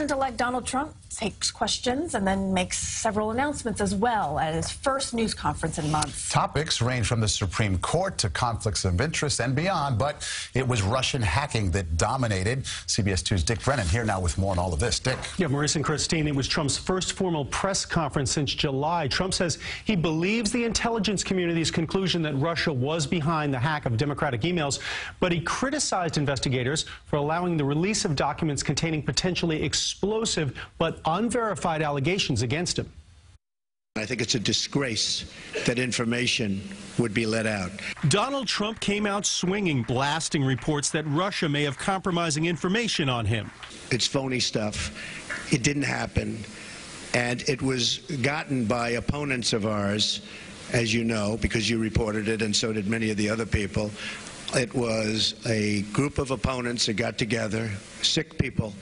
President-elect Donald Trump takes questions and then makes several announcements as well at his first news conference in months. Topics range from the Supreme Court to conflicts of interest and beyond, but it was Russian hacking that dominated. CBS 2's Dick Brennan here now with more on all of this. Dick. Yeah, Maurice and Christine, it was Trump's first formal press conference since July. Trump says he believes the intelligence community's conclusion that Russia was behind the hack of Democratic emails, but he criticized investigators for allowing the release of documents containing potentially explosive but unverified allegations against him. I think it's a disgrace that information would be let out. Donald Trump came out swinging, blasting reports that Russia may have compromising information on him. It's phony stuff. It didn't happen. And it was gotten by opponents of ours, as you know, because you reported it and so did many of the other people. It was a group of opponents that got together, sick people,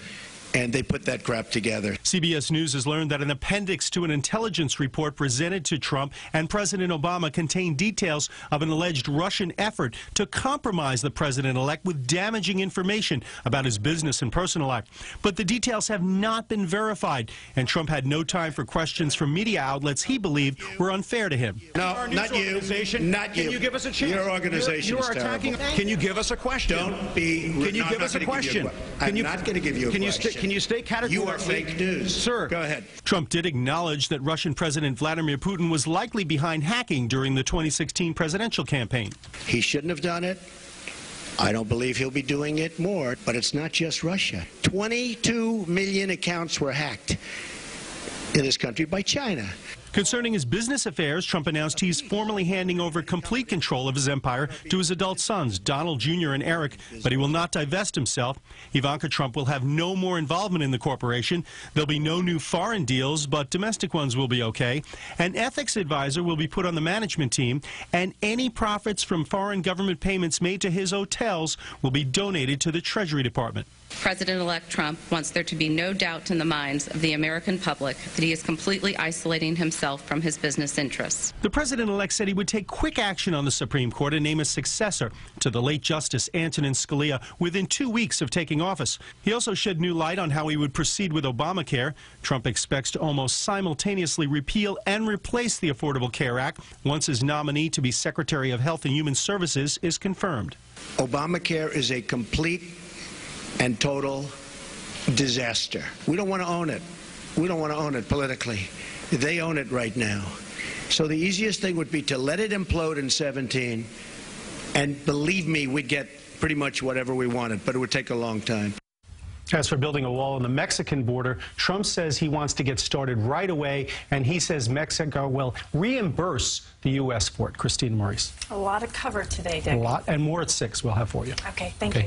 and they put that crap together. CBS News has learned that an appendix to an intelligence report presented to Trump and President Obama contained details of an alleged Russian effort to compromise the president-elect with damaging information about his business and personal life. But the details have not been verified, and Trump had no time for questions from media outlets he believed were unfair to him. No, not you. Not you. Can you give us a chance? Your organization is terrible. Can you give us a question? Don't be. Can you give us a question? I'm not going to give you a question. Can you stay categorically? You are fake news. Sir. Go ahead. Trump did acknowledge that Russian President Vladimir Putin was likely behind hacking during the 2016 presidential campaign. He shouldn't have done it. I don't believe he'll be doing it more, but it's not just Russia. 22 million accounts were hacked in this country by China. Concerning his business affairs, Trump announced he's formally handing over complete control of his empire to his adult sons, Donald Jr. and Eric, but he will not divest himself. Ivanka Trump will have no more involvement in the corporation. There'll be no new foreign deals, but domestic ones will be okay. An ethics advisor will be put on the management team, and any profits from foreign government payments made to his hotels will be donated to the Treasury Department. President-elect Trump wants there to be no doubt in the minds of the American public that he is completely isolating himself from his business interests. The president-elect said he would take quick action on the Supreme Court and name a successor to the late Justice Antonin Scalia within 2 weeks of taking office. He also shed new light on how he would proceed with Obamacare. Trump expects to almost simultaneously repeal and replace the Affordable Care Act once his nominee to be Secretary of Health and Human Services is confirmed. Obamacare is a complete and total disaster. We don't want to own it. We don't want to own it politically. They own it right now. So the easiest thing would be to let it implode in 17, and believe me, we'd get pretty much whatever we wanted, but it would take a long time. As for building a wall on the Mexican border, Trump says he wants to get started right away, and he says Mexico will reimburse the U.S. for it. Christine, Maurice. A lot of cover today, Dick. A lot, and more at 6 we'll have for you. Okay, thank you.